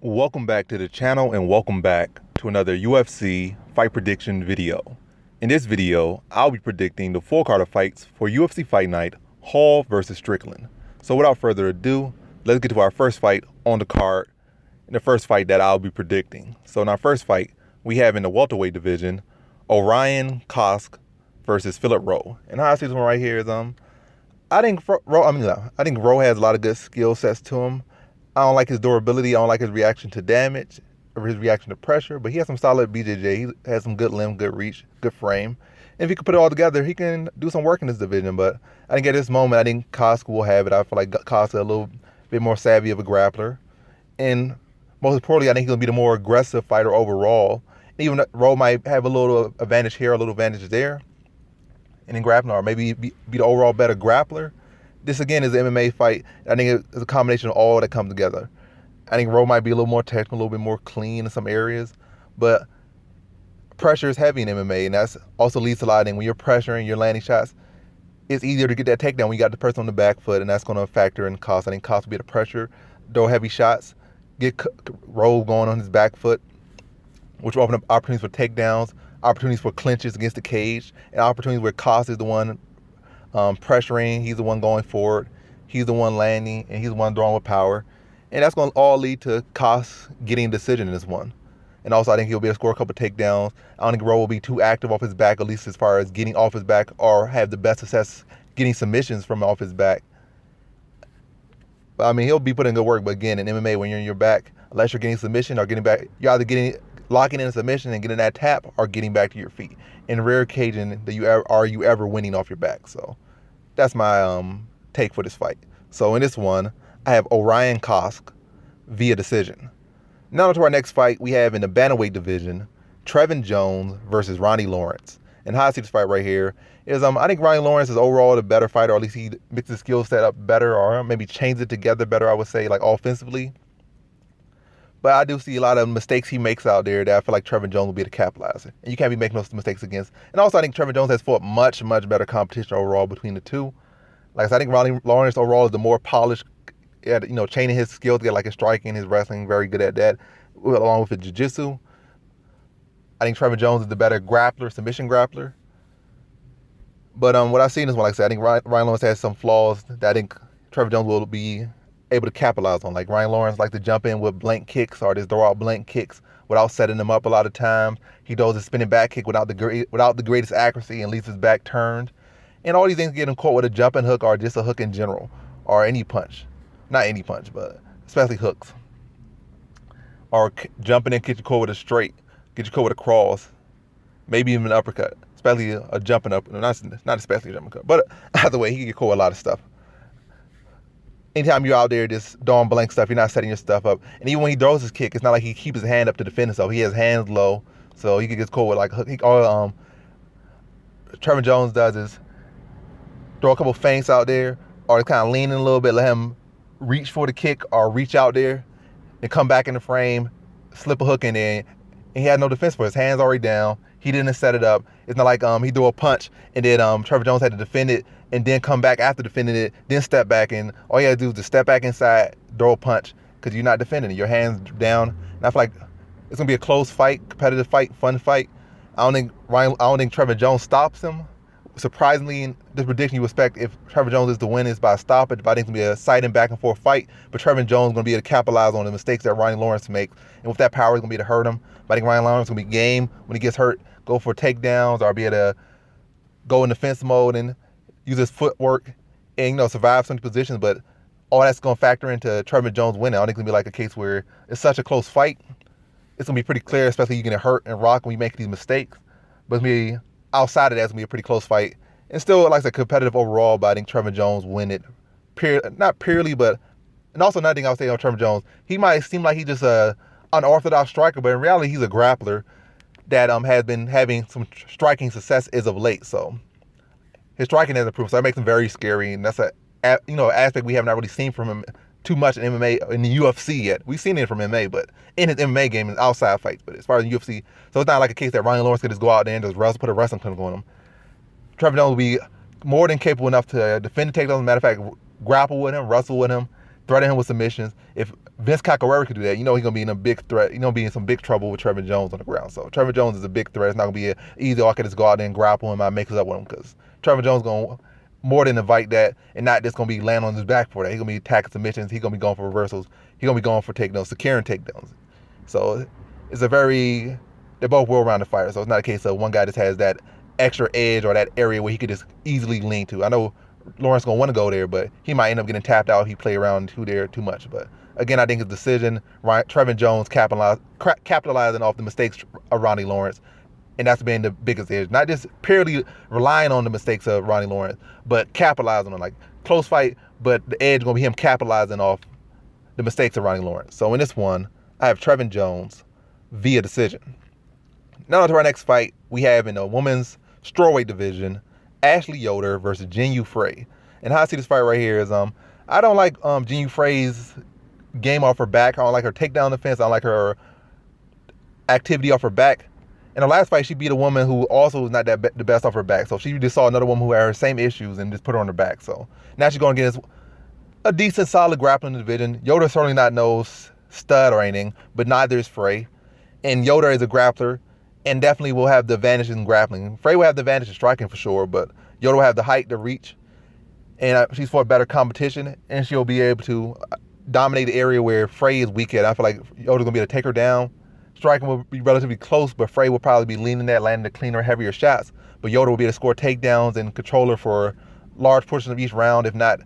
Welcome back to the channel and welcome back to another UFC fight prediction video. In this video, I'll be predicting the full card of fights for UFC Fight Night Hall versus Strickland. So without further ado, let's get to our first fight on the card, and the first fight that I'll be predicting. So in our first fight, we have in the welterweight division, Cosce versus Philip Rowe. And how I see this one right here is I think Rowe has a lot of good skill sets to him. I don't like his durability. I don't like his reaction to damage or his reaction to pressure, but he has some solid BJJ. He has some good limb, good reach, good frame. And if he can put it all together, he can do some work in this division. But I think at this moment, I think Cosce will have it. I feel like Cosce is a little bit more savvy of a grappler. And most importantly, I think he'll be the more aggressive fighter overall. Even Rowe might have a little advantage here, a little advantage there. And in grappling, or maybe be the overall better grappler. This, again, is an MMA fight. I think it's a combination of all that comes together. I think Rowe might be a little more technical, a little bit more clean in some areas. But pressure is heavy in MMA, and that also leads to a lot of things. When you're pressuring, you're landing shots, it's easier to get that takedown when you got the person on the back foot, and that's going to factor in Cosce. I think Cosce will be the pressure, throw heavy shots, get Rowe going on his back foot, which will open up opportunities for takedowns, opportunities for clinches against the cage, and opportunities where Cosce is the one pressuring, he's the one going forward, he's the one landing, and he's the one drawing with power. And that's going to all lead to Cosce getting a decision in this one. And also, I think he'll be able to score a couple of takedowns. I don't think Rowe will be too active off his back, at least as far as getting off his back, or have the best success getting submissions from off his back. But I mean, he'll be putting good work. But again, in MMA, when you're in your back, unless you're getting submission or getting back, you're either locking in a submission and getting that tap, or getting back to your feet. In rare occasion that you ever winning off your back. So that's my take for this fight. So in this one, I have Cosce via decision. Now to our next fight, we have in the bantamweight division, Trevin Jones versus Ronnie Lawrence. And how I see this fight right here is I think Ronnie Lawrence is overall the better fighter, or at least he mixes his skill set up better, or maybe changes it together better, I would say, like offensively. But I do see a lot of mistakes he makes out there that I feel like Trevin Jones will be able to capitalize. And you can't be making those mistakes against. And also, I think Trevin Jones has fought much, much better competition overall between the two. Like I said, I think Ronnie Lawrence overall is the more polished, chaining his skills together, like his striking, his wrestling, very good at that, along with his jiu-jitsu. I think Trevin Jones is the better grappler, submission grappler. But what I've seen is, like I said, I think Ronnie Lawrence has some flaws that I think Trevin Jones will be able to capitalize on. Like Ronnie Lawrence likes to jump in with blank kicks, or just throw out blank kicks without setting them up a lot of times. He does a spinning back kick without the greatest accuracy and leaves his back turned. And all these things get him caught with a jumping hook, or just a hook in general, or any punch. Not any punch, but especially hooks. Or jumping in, get you caught with a straight, get you caught with a cross, maybe even an uppercut, especially a jumping up. Not especially a jumping cut, but either way, he can get caught with a lot of stuff. Anytime you're out there just throwing blank stuff, you're not setting your stuff up. And even when he throws his kick, it's not like he keeps his hand up to defend himself. He has hands low, so he can get caught with like hook. All Trevin Jones does is throw a couple feints out there, or kind of lean in a little bit, let him reach for the kick, or reach out there and come back in the frame, slip a hook in there, and he had no defense for it. His hands already down. He didn't set it up. It's not like he threw a punch and then Trevin Jones had to defend it and then come back after defending it, then step back, and all you had to do is just step back inside, throw a punch, because you're not defending it. Your hands down. And I feel like it's gonna be a close fight, competitive fight, fun fight. I don't think Trevin Jones stops him. Surprisingly, in this prediction, you expect if Trevin Jones is to win, it's by a stoppage. But I think it's going to be a exciting back and forth fight. But Trevin Jones is going to be able to capitalize on the mistakes that Ronnie Lawrence makes. And with that power, he's going to be able to hurt him. But I think Ronnie Lawrence is going to be game when he gets hurt, go for takedowns, or be able to go in defense mode and use his footwork and, survive some positions. But all that's going to factor into Trevin Jones winning. I don't think it's going to be like a case where it's such a close fight. It's going to be pretty clear, especially you get hurt and rock when you make these mistakes. But it's going to be outside of that, it's going to be a pretty close fight. And still, like I said, competitive overall, but I think Trevin Jones win it. Not purely, but... And also another thing I would say on Trevin Jones, he might seem like he's just an unorthodox striker, but in reality, he's a grappler that has been having some striking success as of late. So his striking has improved, so that makes him very scary, and that's an aspect we have not really seen from him too much in MMA, in the UFC yet. We've seen it from MMA, but in his MMA game, in outside fights. But as far as the UFC, so it's not like a case that Ronnie Lawrence could just go out there and just put a wrestling clinic on him. Trevin Jones will be more than capable enough to defend the takedowns. As a matter of fact, grapple with him, wrestle with him, threaten him with submissions. If Vince Cacarera could do that, he's gonna be in a big threat. Be in some big trouble with Trevin Jones on the ground. So Trevin Jones is a big threat. It's not gonna be easy. I can just go out there and grapple him. I make it up with him because Trevin Jones gonna more than invite that and not just gonna be laying on his back for that. He's gonna be attacking submissions. He's gonna be going for reversals. He's gonna be going for takedowns, securing takedowns. So it's they're both well-rounded fighters. So it's not a case of one guy just has that extra edge or that area where he could just easily lean to. I know Lawrence gonna want to go there, but he might end up getting tapped out if he play around too much. But again, I think his decision, Trevin Jones capitalizing off the mistakes of Ronnie Lawrence, and that's been the biggest edge. Not just purely relying on the mistakes of Ronnie Lawrence, but capitalizing on close fight, but the edge gonna be him capitalizing off the mistakes of Ronnie Lawrence. So in this one, I have Trevin Jones via decision. Now on to our next fight, we have in the women's strawweight division, Ashley Yoder versus Jinyu Frey. And how I see this fight right here is I don't like Jinyu Frey's game off her back. I don't like her takedown defense. I don't like her activity off her back. In her last fight, she beat a woman who also was not the best off her back. So she just saw another woman who had her same issues and just put her on her back. So now she's going to get a decent, solid grappling division. Yoder's certainly not no stud or anything, but neither is Frey. And Yoder is a grappler and definitely will have the advantage in grappling. Frey will have the advantage in striking for sure, but Yoder will have the height, the reach, and she's fought better competition, and she'll be able to dominate the area where Frey is weak at. I feel like Yoder's going to be able to take her down. Striking will be relatively close, but Frey will probably be leaning that, landing the cleaner, heavier shots. But Yoder will be able to score takedowns and control her for large portions of each round, if not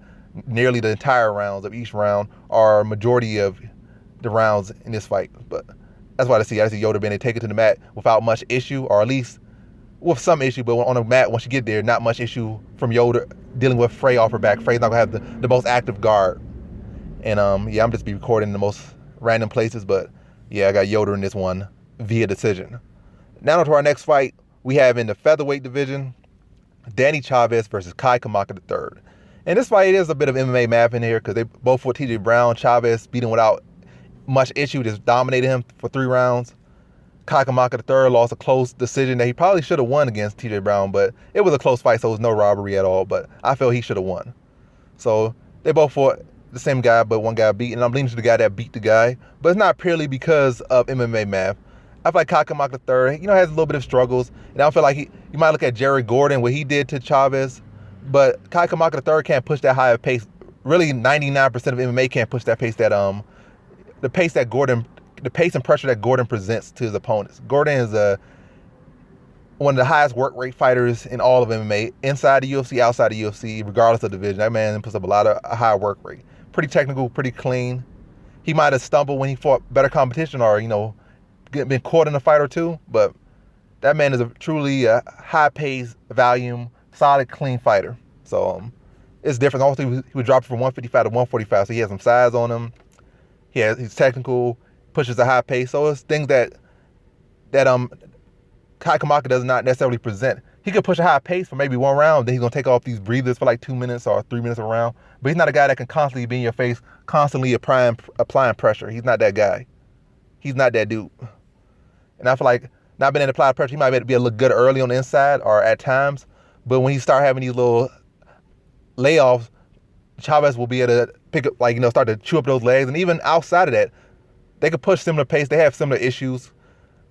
nearly the entire rounds of each round, or majority of the rounds in this fight. But that's what I see Yoder being able to take it to the mat without much issue, or at least with some issue, but on the mat, once you get there, not much issue from Yoder dealing with Frey off her back. Frey's not going to have the most active guard. And yeah, I'm just be recording in the most random places, but yeah, I got Yoder in this one via decision. Now to our next fight, we have in the featherweight division, Danny Chavez versus Kamaka III. And this fight is a bit of MMA math in here because they both fought TJ Brown. Chavez beat him without much issue, just dominated him for 3 rounds. Kamaka III lost a close decision that he probably should have won against TJ Brown, but it was a close fight, so it was no robbery at all, but I feel he should have won. So they both fought the same guy, but one guy beat, and I'm leaning to the guy that beat the guy, but it's not purely because of MMA math. I feel like Kamaka III, has a little bit of struggles, and I feel like you might look at Jared Gordon, what he did to Chavez, but Kamaka III can't push that high of pace. Really, 99% of MMA can't push that pace the pace and pressure that Gordon presents to his opponents. Gordon is one of the highest work rate fighters in all of MMA, inside the UFC, outside the UFC, regardless of division. That man puts up a high work rate. Pretty technical, pretty clean. He might have stumbled when he fought better competition or, been caught in a fight or two, but that man is truly a high-paced, volume, solid, clean fighter. So it's different. Also, he would drop from 155 to 145, so he has some size on him. He's technical, pushes a high pace. So it's things that Kamaka does not necessarily present. He could push a high pace for maybe 1 round, then he's going to take off these breathers for like 2 minutes or 3 minutes a round. But he's not a guy that can constantly be in your face, constantly applying pressure. He's not that guy. He's not that dude. And I feel like not being able to apply pressure, he might be able to look good early on the inside or at times. But when he start having these little layoffs, Chavez will be able to pick up, start to chew up those legs. And even outside of that, they could push similar pace. They have similar issues.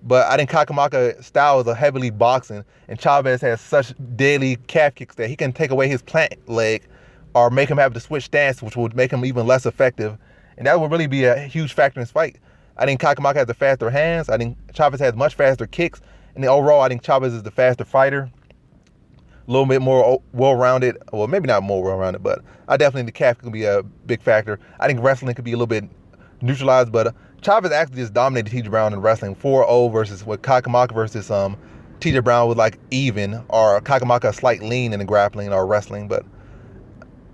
But I think Kamaka's style is a heavily boxing, and Chavez has such deadly calf kicks that he can take away his plant leg or make him have to switch stance, which would make him even less effective. And that would really be a huge factor in this fight. I think Kamaka has the faster hands. I think Chavez has much faster kicks. And overall, I think Chavez is the faster fighter. A little bit more well-rounded. Well, maybe not more well-rounded, but I definitely think the calf can be a big factor. I think wrestling could be a little bit neutralized, but Chavez actually just dominated TJ Brown in wrestling 4-0 versus with Kamaka versus TJ Brown was even, or Kamaka a slight lean in the grappling or wrestling. But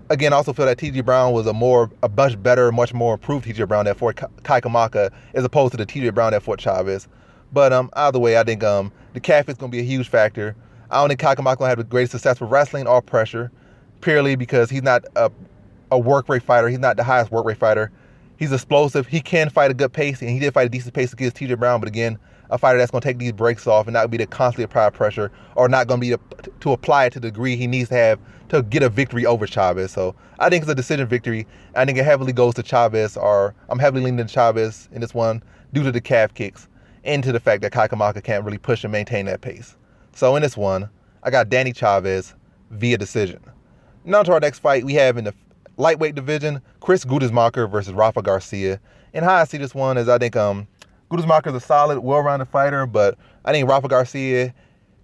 again, I also feel that TJ Brown was a much better, much more improved TJ Brown that fought Kamaka as opposed to the TJ Brown that fought Chavez. But either way, I think the calf is going to be a huge factor. I don't think Kamaka will have the greatest success with wrestling or pressure, purely because he's not a work rate fighter. He's not the highest work rate fighter. He's explosive. He can fight a good pace, and he did fight a decent pace against TJ Brown. But again, a fighter that's going to take these breaks off and not be to constantly apply pressure, or not going to be to apply it to the degree he needs to have to get a victory over Chavez. So I think it's a decision victory. I think it heavily goes to Chavez, or I'm heavily leaning to Chavez in this one due to the calf kicks and to the fact that Kamaka can't really push and maintain that pace. So in this one, I got Danny Chavez via decision. Now to our next fight, we have in the lightweight division, Gruetzemacher versus Rafa Garcia. And how I see this one is I think Gruetzemacher is a solid, well-rounded fighter, but I think Rafa Garcia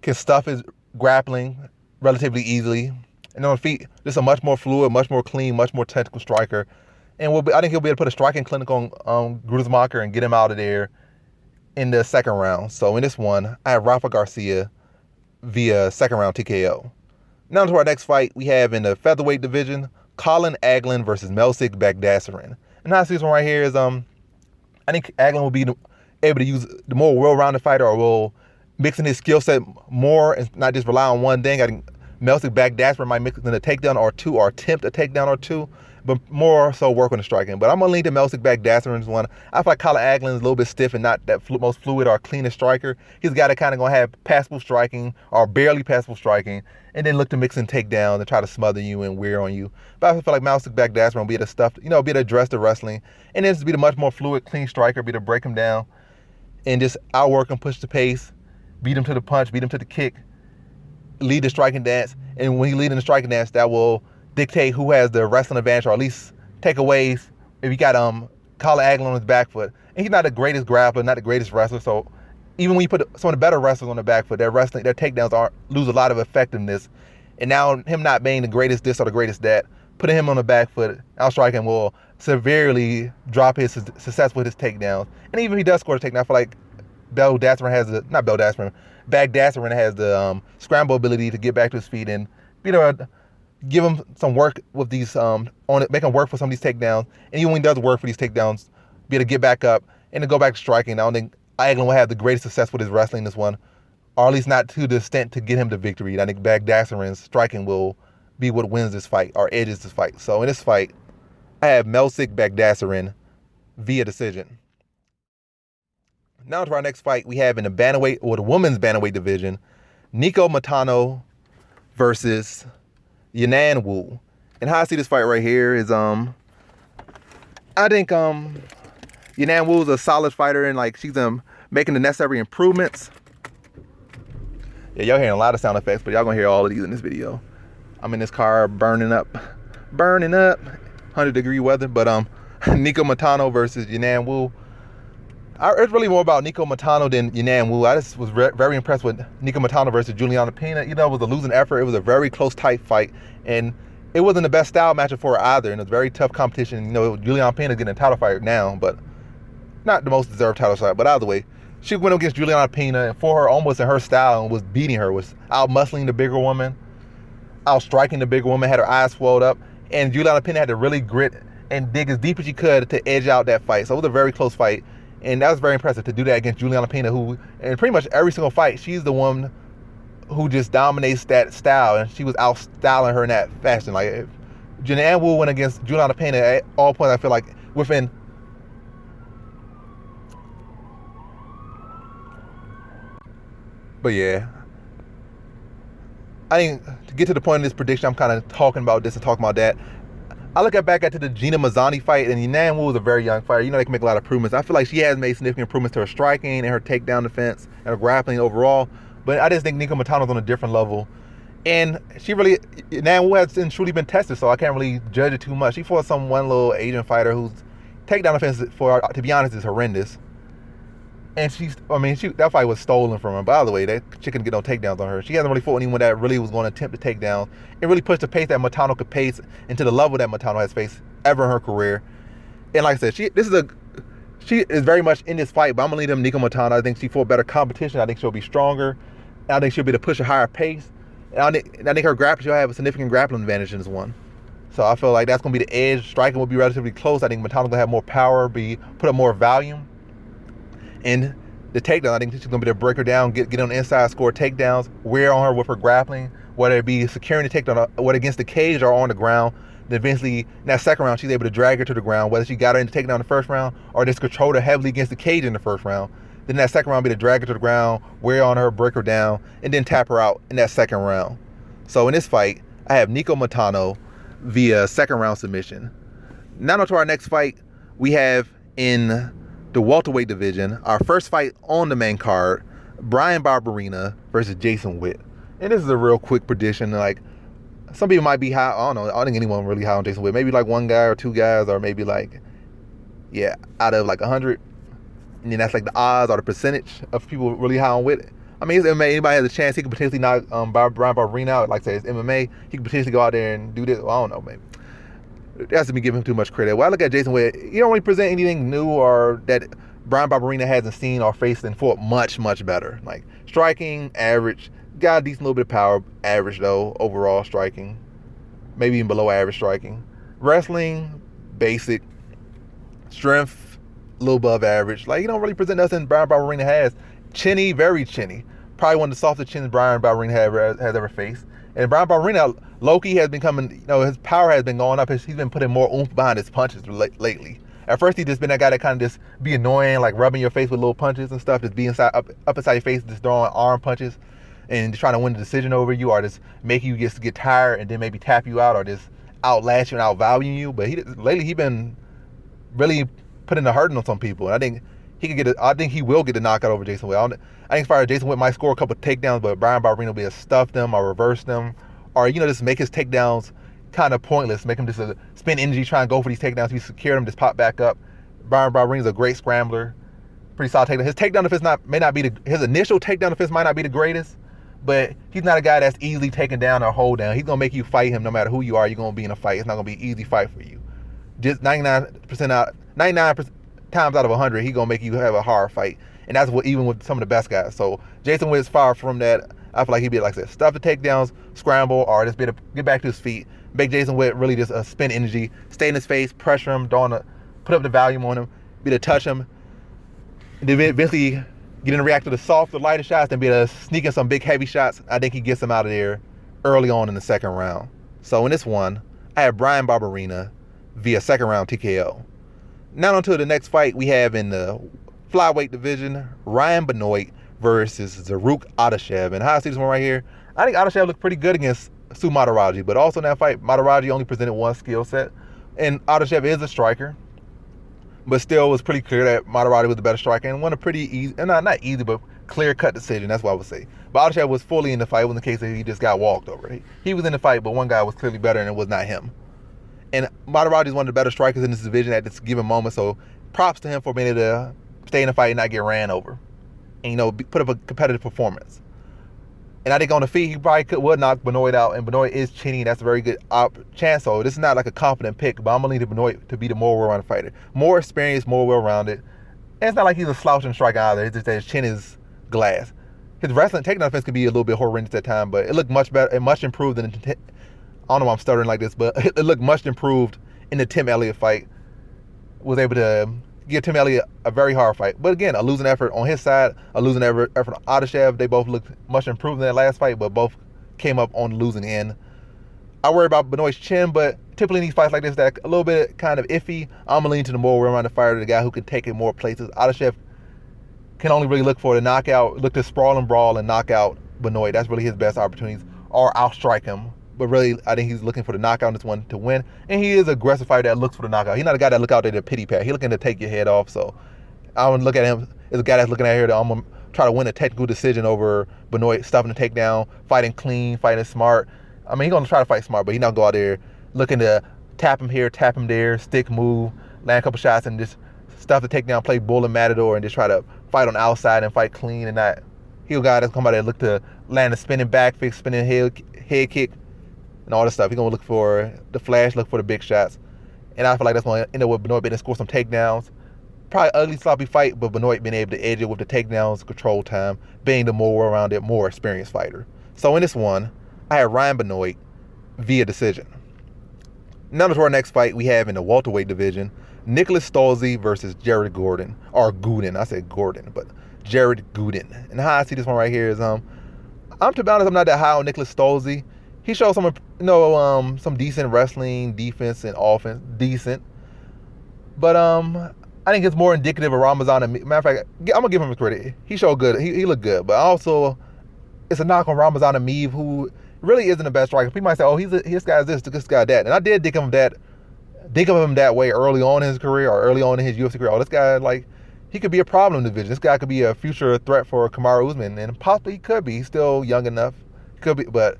can stuff his grappling relatively easily. And on feet, just a much more fluid, much more clean, much more technical striker. And I think he'll be able to put a striking clinic on Gruetzemacher and get him out of there in the second round. So in this one, I have Rafa Garcia via second round TKO. Now to our next fight, we have in the featherweight division, Anglin versus Baghdasaryan. And how I see this one right here is I think Anglin will be able to use the more well-rounded fighter, or will mix in his skill set more and not just rely on one thing. I think Baghdasaryan might mix in a takedown or two, or attempt a takedown or two, but more so work on the striking. But I'm going to lean to Baghdasaryan's one. I feel like Anglin is a little bit stiff and not that most fluid or cleanest striker. He's got to kind of going to have passable striking or barely passable striking, and then look to mix in takedowns and try to smother you and wear on you. But I feel like Baghdasaryan will be able to stuff, be able to address the wrestling, and then just be the much more fluid, clean striker, be able to break him down and just outwork him, push the pace, beat him to the punch, beat him to the kick, lead the striking dance. And when he leads in the striking dance, that will dictate who has the wrestling advantage, or at least takeaways. If you got Anglin on his back foot, and he's not the greatest grappler, not the greatest wrestler, so even when you put some of the better wrestlers on the back foot, their takedowns lose a lot of effectiveness. And now him not being the greatest this or the greatest that, putting him on the back foot, outstriking will severely drop his success with his takedowns. And even if he does score a takedown, I feel like Baghdasaryan has the scramble ability to get back to his feet and give him some work with these make him work for some of these takedowns. And even when he does work for these takedowns, be able to get back up and to go back to striking. I don't think Anglin will have the greatest success with his wrestling in this one, or at least not to the extent to get him to victory. I think Baghdasaryan's striking will be what wins this fight or edges this fight. So in this fight, I have Baghdasaryan via decision. Now to our next fight, we have in the bantamweight, or the women's bantamweight division, Montano versus Yanan Wu. And how I see this fight right here is I think Yanan Wu is a solid fighter, and like she's making the necessary improvements. Yeah, y'all hearing a lot of sound effects, but y'all gonna hear all of these in this video. I'm in this car burning up, 100-degree weather. But Montano versus Yanan Wu. It's really more about Montano than Yanan Wu. I just was very impressed with Montano versus Juliana Pena. It was a losing effort. It was a very close, tight fight, and it wasn't the best style matchup for her either. And it was very tough competition. Juliana Pena getting a title fight now, but not the most deserved title fight. But either way, she went against Juliana Pena, and for her, almost in her style, and was beating her, was out muscling the bigger woman, out striking the bigger woman, had her eyes swelled up, and Juliana Pena had to really grit and dig as deep as she could to edge out that fight. So it was a very close fight. And that was very impressive to do that against Juliana Pena, who, in pretty much every single fight, she's the one who just dominates that style, and she was out-styling her in that fashion. Like, if Yanan Wu went against Juliana Pena at all points, I feel like within... But yeah, I think to get to the point of this prediction, I'm kind of talking about this and talking about that. I look back at the Gina Mazzani fight, and Yanan Wu was a very young fighter. They can make a lot of improvements. I feel like she has made significant improvements to her striking and her takedown defense and her grappling overall. But I just think Montano's on a different level. And Yanan Wu hasn't truly been tested, so I can't really judge it too much. She fought one little Asian fighter whose takedown defense, to be honest, is horrendous. And that fight was stolen from her. By the way, that chick couldn't get no takedowns on her. She hasn't really fought anyone that really was going to attempt to take down and really push the pace that Montano could pace into the level that Montano has faced ever in her career. And like I said, she is very much in this fight, but I'm going to lead Montano. I think she fought better competition. I think she'll be stronger. I think she'll be able to push a higher pace. And I think her grappling, she'll have a significant grappling advantage in this one. So I feel like that's going to be the edge. Striking will be relatively close. I think Montano's going to have more power, put up more volume. And the takedown, I think she's going to be able to break her down, get on the inside, score takedowns, wear on her with her grappling, whether it be securing the takedown, whether against the cage or on the ground. Then eventually, in that second round, she's able to drag her to the ground, whether she got her in the takedown in the first round or just controlled her heavily against the cage in the first round. Then that second round be to drag her to the ground, wear on her, break her down, and then tap her out in that second round. So in this fight, I have Nico Montano via second round submission. Now on to our next fight, we have in the welterweight division, our first fight on the main card, Bryan Barberena versus Jason Witt. And this is a real quick prediction. Like, some people might be high. I don't know. I don't think anyone really high on Jason Witt. Maybe like one guy or two guys, or maybe like, yeah, out of like 100. And then that's like the odds or the percentage of people really high on Witt. I mean, it's MMA. Anybody has a chance. He could potentially knock Bryan Barberena out. Like I say, it's MMA. He could potentially go out there and do this. Well, I don't know, maybe. That's to be giving him too much credit. When I look at Jason Witt, he don't really present anything new or that Bryan Barberena hasn't seen or faced and fought much, much better. Like, striking, average. Got a decent little bit of power. Average, though, overall striking. Maybe even below average striking. Wrestling, basic. Strength, a little above average. Like, he don't really present nothing Bryan Barberena has. Chinny, very chinny. Probably one of the softest chins Bryan Barberena has ever faced. And Bryan Barberena, low-key has been coming, his power has been going up. He's been putting more oomph behind his punches lately. At first, he just been that guy that kind of just be annoying, like rubbing your face with little punches and stuff, just be up inside your face, just throwing arm punches and just trying to win the decision over you, or just make you just get tired and then maybe tap you out or just outlast you and outvalue you. But lately, he been really putting the hurting on some people. And I think he will get the knockout over Jason Witt. I think as far as Jason Witt might score a couple of takedowns, but Bryan Barberena will be able to stuff them or reverse them, or just make his takedowns kind of pointless, make him just spend energy trying to go for these takedowns. He secure them, just pop back up. Bryan Barberena's a great scrambler, pretty solid takedown. His takedown defense his initial takedown defense might not be the greatest, but he's not a guy that's easily taken down or hold down. He's gonna make you fight him no matter who you are. You're gonna be in a fight. It's not gonna be an easy fight for you. Just 99 times out of 100, he's gonna make you have a hard fight. And that's what, even with some of the best guys. So Jason Witt's far from that. I feel like he'd be, like I said, stuff the takedowns, scramble, or just be able to get back to his feet, make Jason Witt really just spend energy, stay in his face, pressure him, put up the volume on him, be able to touch him, and then eventually get him to react to the soft or lighter shots and be able to sneak in some big heavy shots. I think he gets him out of there early on in the second round. So in this one, I have Bryan Barberena via second round TKO. Now on to the next fight we have in the flyweight division, Ryan Benoit versus Zaruk Adashev. And how I see this one right here, I think Adashev looked pretty good against Su Mataraji, but also in that fight, Mataraji only presented one skill set, and Adashev is a striker, but still was pretty clear that Mataraji was the better striker and won a pretty easy, and not easy, but clear-cut decision. That's what I would say. But Adashev was fully in the fight. It wasn't the case that he just got walked over. He was in the fight, but one guy was clearly better, and it was not him. And Mataraji is one of the better strikers in this division at this given moment, so props to him for being able to stay in the fight and not get ran over, and put up a competitive performance. And I think on the feet, he probably would knock Benoit out, and Benoit is chinny, and that's a very good chance. So this is not like a confident pick, but I'm going to lean to Benoit to be the more well-rounded fighter. More experienced, more well-rounded. And it's not like he's a slouching striker either. It's just that his chin is glass. His wrestling takedown defense could be a little bit horrendous at time, but it looked much better and much improved than I don't know why I'm stuttering like this, but it looked much improved in the Tim Elliott fight. Was able to give Tim Elliott a very hard fight. But again, a losing effort on his side, a losing effort on Adashev. They both looked much improved in that last fight, but both came up on the losing end. I worry about Benoit's chin, but typically in these fights like this, that a little bit kind of iffy, I'm going to lean to the more well-rounded fighter, the guy who can take it more places. Adashev can only really look for the knockout, look to sprawl and brawl and knock out Benoit. That's really his best opportunities, or outstrike him. But really, I think he's looking for the knockout in this one to win. And he is an aggressive fighter that looks for the knockout. He's not a guy that look out there to pity pat. He's looking to take your head off. So I would look at him as a guy that's looking at here to I'm going to try to win a technical decision over Benoit, stuffing the takedown, fighting clean, fighting smart. I mean, he's going to try to fight smart, but he's not going to go out there looking to tap him here, tap him there, stick, move, land a couple shots, and just stuff the takedown, play bull and matador, and just try to fight on the outside and fight clean and not. He's a guy that's come out there look to land a spinning back fix, spinning head kick, and all this stuff. He's going to look for the flash, look for the big shots. And I feel like that's going to end up with Benoit being able to score some takedowns. Probably ugly, sloppy fight, but Benoit being able to edge it with the takedowns, control time, being the more well-rounded, more experienced fighter. So in this one, I have Ryan Benoit via decision. Now to our next fight we have in the welterweight division, Nicholas Stolze versus Jared Gordon, or Gooden. I said Gordon, but Jared Gooden. And how I see this one right here is, to be honest, I'm not that high on Nicholas Stolze. He showed some decent wrestling, defense, and offense. Decent. But I think it's more indicative of Ramazan. Matter of fact, I'm gonna give him a credit. He showed good. He looked good, but also it's a knock on Ramazan Ameev, who really isn't the best striker. People might say, "Oh, this guy's this guy that," and I did think of him that way early on in his career or early on in his UFC career. Oh, this guy, like, he could be a problem in the division. This guy could be a future threat for Kamaru Usman, and possibly he could be. He's still young enough. Could be, but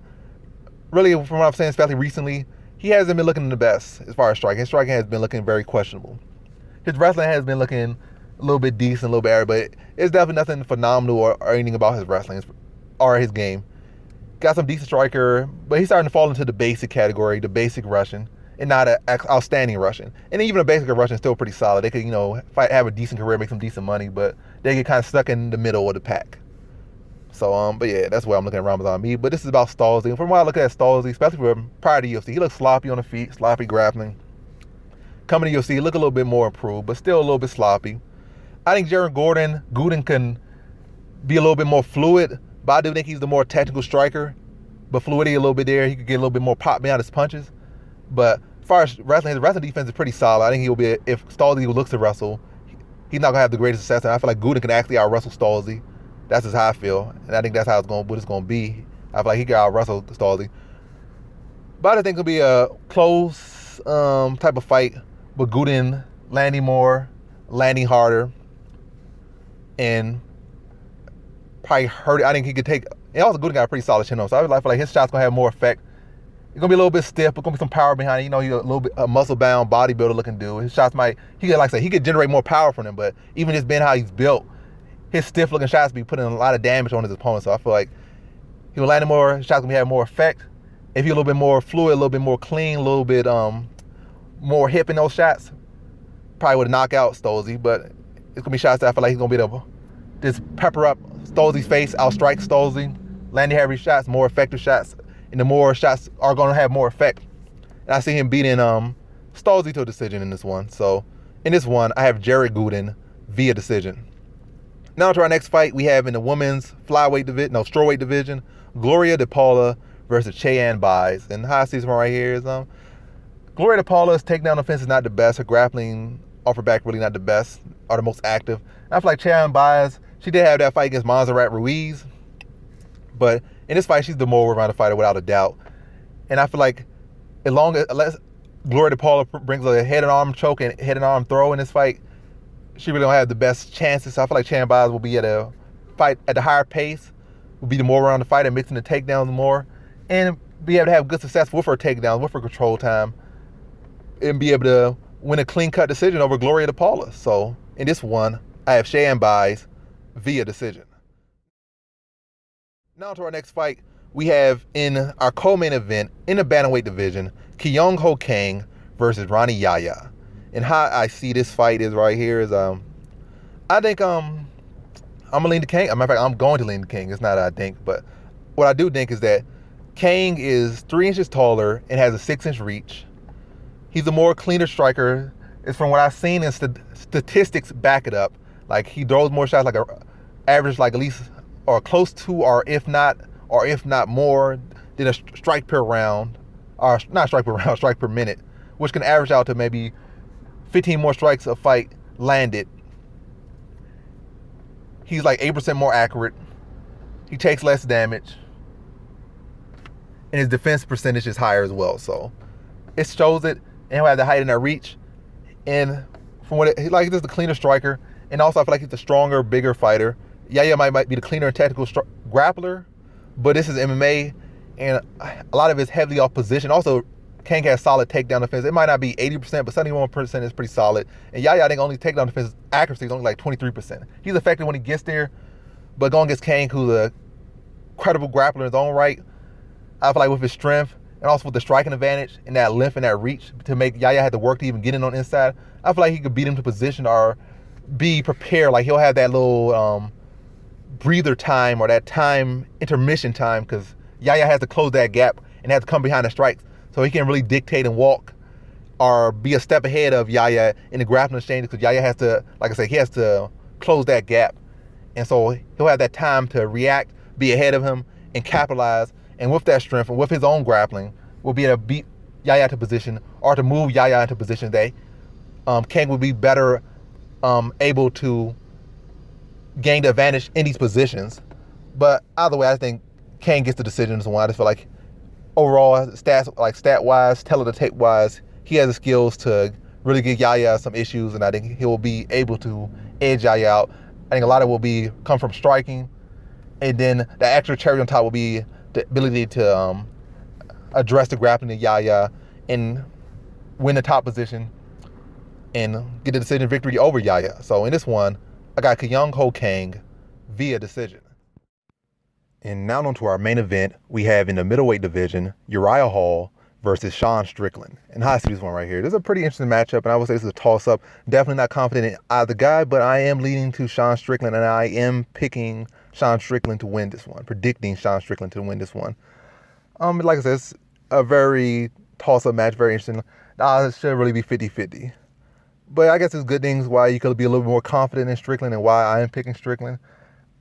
really, from what I'm saying, especially recently, he hasn't been looking the best as far as striking. His striking has been looking very questionable. His wrestling has been looking a little bit decent, a little bit average, but it's definitely nothing phenomenal or anything about his wrestling or his game. Got some decent striker, but he's starting to fall into the basic category, the basic Russian, and not an outstanding Russian. And even a basic Russian is still pretty solid. They could, have a decent career, make some decent money, but they get kind of stuck in the middle of the pack. So, but yeah, that's where I'm looking at Ramazan Ameev. But this is about Stolze. And from what I look at Stolze, especially from prior to UFC, he looks sloppy on the feet, sloppy grappling. Coming to UFC, he look a little bit more improved, but still a little bit sloppy. I think Gooden can be a little bit more fluid, but I do think he's the more technical striker. But fluidity a little bit there. He could get a little bit more pop behind his punches. But as far as wrestling, his wrestling defense is pretty solid. I think he'll be, if Stolze looks to wrestle, he's not going to have the greatest success. And I feel like Gooden can actually out-wrestle Stolze. That's just how I feel. And I think that's what it's going to be. I feel like he can out-wrestle Stolze. But I think it'll be a close type of fight. But Gooden landing more, landing harder, and probably hurt. I think he could take. And also, Gooden got a pretty solid chin on, so I feel like his shots gonna have more effect. It's gonna be a little bit stiff, but gonna be some power behind it. He's a little bit a muscle-bound bodybuilder looking dude. His shots he could generate more power from them. But even just being how he's built, his stiff-looking shots be putting a lot of damage on his opponent. So I feel like he'll land more. His shots gonna have more effect. If he's a little bit more fluid, a little bit more clean, a little bit more hip in those shots, probably would knock out Stolze, but it's gonna be shots that I feel like he's gonna be able to just pepper up Stolze's face, outstrike Stolze, landing heavy shots, more effective shots, and the more shots are gonna have more effect. And I see him beating Stolze to a decision in this one. So in this one, I have Jared Gooden via decision. Now to our next fight, we have in the women's strawweight division, Gloria DePaula versus Cheyanne Buys. And how I see this one right here is Gloria DePaula's takedown offense is not the best. Her grappling off her back really not the best or the most active. And I feel like Cheyanne Buys, she did have that fight against Montserrat Ruiz, but in this fight, she's the more rounded fighter without a doubt. And I feel like unless Gloria DePaula brings a head and arm choke and head and arm throw in this fight, she really don't have the best chances. So I feel like Cheyanne Buys will be at a fight at the higher pace, will be the more rounded fighter, mixing the takedowns more, and be able to have good success with her takedowns, with her control time, and be able to win a clean-cut decision over Gloria DePaula. So in this one, I have Cheyanne Buys via decision. Now to our next fight, we have in our co-main event in the bantamweight division, Kyung Ho Kang versus Ronnie Yahya. And how I see this fight is right here is I think I'm gonna lean to Kang. As a matter of fact, I'm going to lean to Kang. It's not I think, but what I do think is that Kang is 3 inches taller and has a 6-inch reach. He's a more cleaner striker. It's from what I've seen, and statistics back it up. Like, he throws more shots, like average, like at least or close to, or if not more than a strike per round, or not strike per round, strike per minute, which can average out to maybe 15 more strikes a fight landed. He's like 8% more accurate. He takes less damage, and his defense percentage is higher as well. So it shows it, and he'll have the height and that reach. And from what he's just the cleaner striker, and also I feel like he's the stronger, bigger fighter. Yahya might be the cleaner and technical grappler, but this is MMA, and a lot of it's heavily off position. Also, Kang has solid takedown defense. It might not be 80%, but 71% is pretty solid. And Yahya, I think, only takedown defense accuracy is only like 23%. He's effective when he gets there, but going against Kang, who's a credible grappler in his own right, I feel like with his strength and also with the striking advantage and that length and that reach to make Yahya have to work to even get in on the inside, I feel like he could beat him to position or be prepared. Like, he'll have that little breather time or that time, intermission time, because Yahya has to close that gap and has to come behind the strikes. So he can really dictate and walk or be a step ahead of Yahya in the grappling exchange, because Yahya has to, like I said, he has to close that gap. And so he'll have that time to react, be ahead of him, and capitalize. And with that strength and with his own grappling, will be able to beat Yahya into position or to move Yahya into position that Kang will be better able to gain the advantage in these positions. But either way, I think Kang gets the decision in this one. I just feel like overall, stat-wise, tape-wise, he has the skills to really give Yahya some issues, and I think he will be able to edge Yahya out. I think a lot of it will come from striking, and then the extra cherry on top will be the ability to address the grappling of Yahya and win the top position and get the decision victory over Yahya. So in this one, I got Kyung Ho Kang via decision. And now on to our main event, we have in the middleweight division, Uriah Hall versus Sean Strickland. And how I see this one right here. This is a pretty interesting matchup, and I would say this is a toss-up. Definitely not confident in either guy, but I am leaning to Sean Strickland, and I am picking Sean Strickland to win this one, predicting Sean Strickland to win this one. Like I said, it's a very toss-up match, very interesting. It should really be 50-50. But I guess there's good things why you could be a little bit more confident in Strickland and why I am picking Strickland.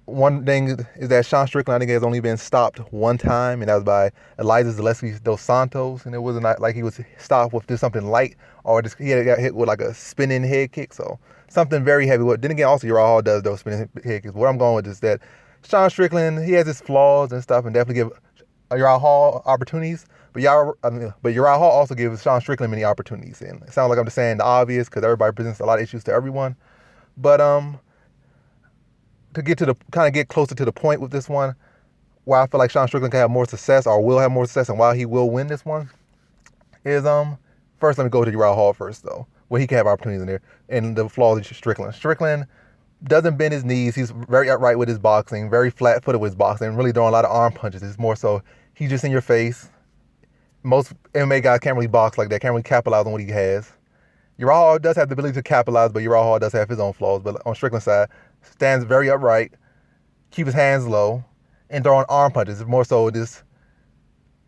One thing is that Sean Strickland, I think, has only been stopped one time, and that was by Eliza Zaleski dos Santos, and it wasn't like he was stopped with just something light, or just he had got hit with like a spinning head kick, so something very heavy. Then again, also Uriah Hall does those spinning head kicks. What I'm going with is that Sean Strickland, he has his flaws and stuff, and definitely give Uriah Hall opportunities, but Uriah Hall also gives Sean Strickland many opportunities, and it sounds like I'm just saying the obvious because everybody presents a lot of issues to everyone, but to get closer to the point with this one, why I feel like Sean Strickland can have more success or will have more success and why he will win this one is first let me go to Uriah Hall first though, where he can have opportunities in there and the flaws of Strickland. Strickland doesn't bend his knees. He's very upright with his boxing, very flat-footed with his boxing, and really throwing a lot of arm punches. It's more so he's just in your face. Most MMA guys can't really box like that, can't really capitalize on what he has. Uriah Hall does have the ability to capitalize, but Uriah Hall does have his own flaws. But on Strickland's side, stands very upright, keep his hands low, and throwing arm punches. It's more so just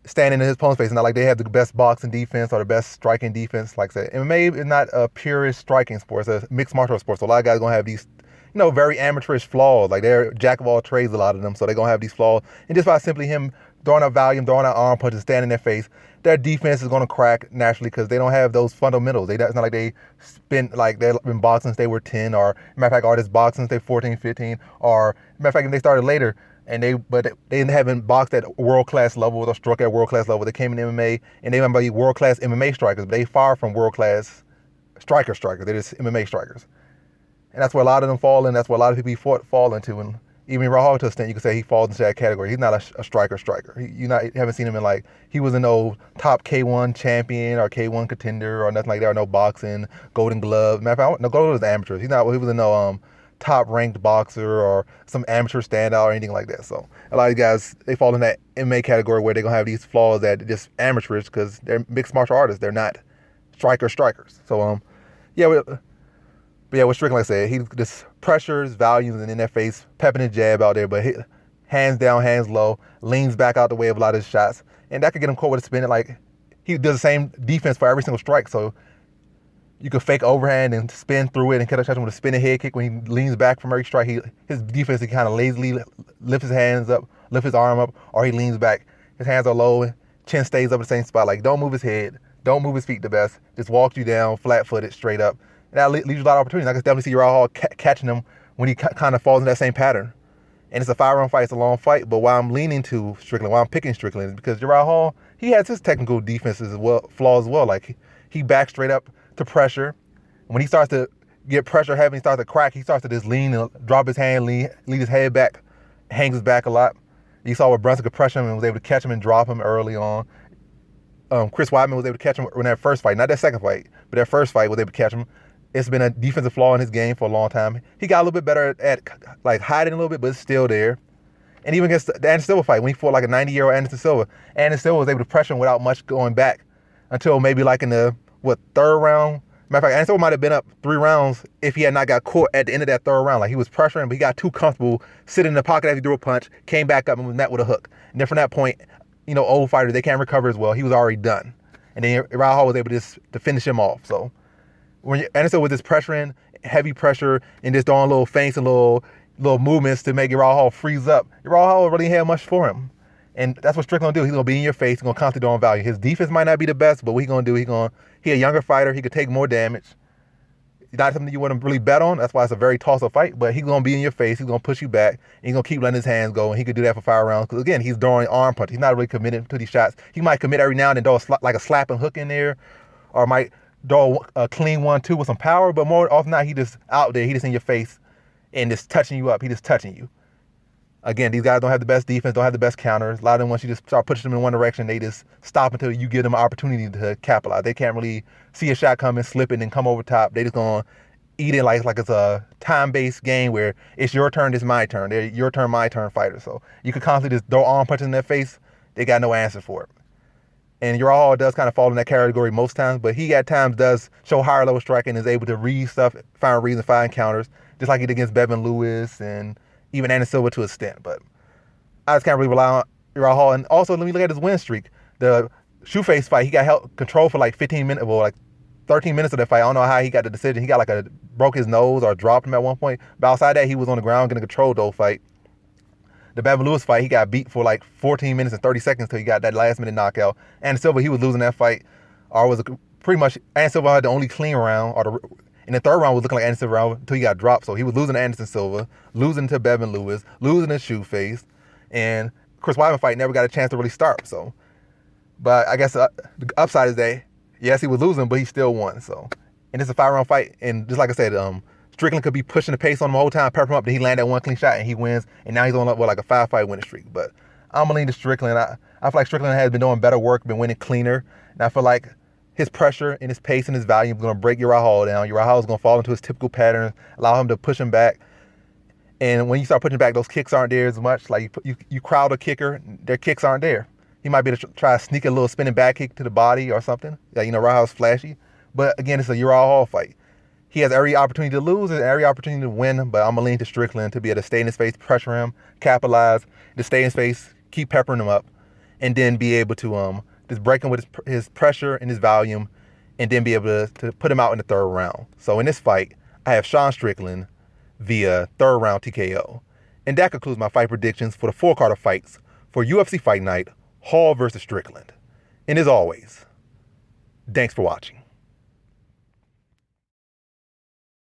standing in his opponent's face. Not like they have the best boxing defense or the best striking defense. Like I said, MMA is not a purist striking sport. It's a mixed martial art sport. So a lot of guys are going to have these, very amateurish flaws. Like they're jack of all trades, a lot of them. So they're going to have these flaws. And just by simply him throwing out volume, throwing out arm punches, standing in their face, their defense is going to crack naturally because they don't have those fundamentals. It's not like they've been boxing since they were 10, or matter of fact, artists boxing since they 14, 15, or matter of fact, if they started later and they haven't boxed at world-class level or struck at world-class level. They came in MMA and they might be world-class MMA strikers, but they far from world-class strikers. They're just MMA strikers. And that's where a lot of them fall in. That's where a lot of people fall into. And even Uriah Hall, to an extent, you could say he falls into that category. He's not a striker. You haven't seen him in he was no top K1 champion or K1 contender or nothing like that, or no boxing, Golden Glove. Matter of fact, no, Golden Glove was amateurs. He was in no top ranked boxer or some amateur standout or anything like that. So a lot of guys, they fall in that MMA category where they're going to have these flaws that are just amateurs because they're mixed martial artists. They're not strikers. So, with Strickland, like I said, he just pressures, volumes, and in their face, pepping his jab out there, but hands down, hands low, leans back out the way of a lot of his shots, and that could get him caught with a spin. He does the same defense for every single strike, so you could fake overhand and spin through it and catch him with a spinning head kick when he leans back from every strike. His defense, he kind of lazily lifts his hands up, lifts his arm up, or he leans back. His hands are low, chin stays up in the same spot. Don't move his head, don't move his feet the best, just walks you down flat-footed, straight up. And that leaves you a lot of opportunities. I can definitely see Uriah Hall catching him when he kind of falls in that same pattern. And it's a 5-round fight. It's a long fight. But why I'm leaning to Strickland, why I'm picking Strickland, is because Uriah Hall, he has his technical defenses as well, flaws as well. He backs straight up to pressure. When he starts to get pressure heavy, he starts to crack, he starts to just lean and drop his hand, lean his head back, hangs his back a lot. You saw where Brunson could pressure him and was able to catch him and drop him early on. Chris Weidman was able to catch him in that first fight. Not that second fight, but that first fight was able to catch him. It's been a defensive flaw in his game for a long time. He got a little bit better at hiding a little bit, but it's still there. And even against the Anderson Silva fight, when he fought a 90-year-old Anderson Silva was able to pressure him without much going back until maybe in the third round. Matter of fact, Anderson Silva might have been up 3 rounds if he had not got caught at the end of that third round. He was pressuring, but he got too comfortable, sitting in the pocket after he threw a punch, came back up and was met with a hook. And then from that point, old fighters, they can't recover as well. He was already done. And then Uriah Hall was able to finish him off. So when Anderson was just pressuring, heavy pressure, and just throwing little feints and little movements to make Uriah Hall freeze up, Uriah Hall really had much for him. And that's what Strickland will do. He's going to be in your face. He's going to constantly throwing value. His defense might not be the best, but what he's going to do, he's a younger fighter. He could take more damage. not something you want to really bet on. That's why it's a very toss-up fight. But he's going to be in your face. He's going to push you back. And he's going to keep letting his hands go. And he could do that for 5 rounds. Because, again, he's throwing arm punches. He's not really committed to these shots. He might commit every now and then, throw like a slap and hook in there. Or might throw a clean 1-2 with some power. But more often than not, he just out there. He just in your face and just touching you up. He just touching you. Again, these guys don't have the best defense, don't have the best counters. A lot of them, once you just start pushing them in one direction, they just stop until you give them an opportunity to capitalize. They can't really see a shot coming, slip it, and come over top. They just going to eat it like it's a time-based game where it's your turn, it's my turn. They're your turn, my turn fighter. So you could constantly just throw arm punches in their face. They got no answer for it. And Yahya does kind of fall in that category most times, but he at times does show higher level striking and is able to read stuff, find reasons, find counters, just like he did against Bevin Lewis and even Anderson Silva to an extent. But I just can't really rely on Yahya. And also, let me look at his win streak. The Shoeface fight, he got held control for like 15 minutes, well, like 13 minutes of that fight. I don't know how he got the decision. He got broke his nose or dropped him at one point. But outside that, he was on the ground getting control the whole fight. The Bevin Lewis fight, he got beat for like 14 minutes and 30 seconds till he got that last minute knockout. Anderson Silva, he was losing that fight. Or was pretty much, Anderson Silva had the only clean round, in the third round was looking like Anderson Silva round until he got dropped. So he was losing to Anderson Silva, losing to Bevin Lewis, losing to Shoeface, and Chris Weidman fight never got a chance to really start. So, but I guess the upside is that, yes, he was losing, but he still won. So, and it's a 5-round fight, and just like I said, Strickland could be pushing the pace on him the whole time, pepper him up, then he landed that one clean shot and he wins, and now he's on like a 5-fight winning streak. But I'm gonna lean to Strickland. I feel like Strickland has been doing better work, been winning cleaner, and I feel like his pressure and his pace and his volume is going to break Yahya down. Yahya is going to fall into his typical pattern, allow him to push him back. And when you start pushing back, those kicks aren't there as much. Like you crowd a kicker, their kicks aren't there. He might be able to try to sneak a little spinning back kick to the body or something. Yeah, Yahya's flashy. But again, it's a Yahya fight. He has every opportunity to lose and every opportunity to win, but I'm going to lean to Strickland to be able to stay in his face, pressure him, capitalize, to stay in his face, keep peppering him up, and then be able to just break him with his pressure and his volume, and then be able to put him out in the 3rd round. So in this fight, I have Sean Strickland via 3rd round TKO. And that concludes my fight predictions for the 4 card fights for UFC Fight Night, Hall versus Strickland. And as always, thanks for watching.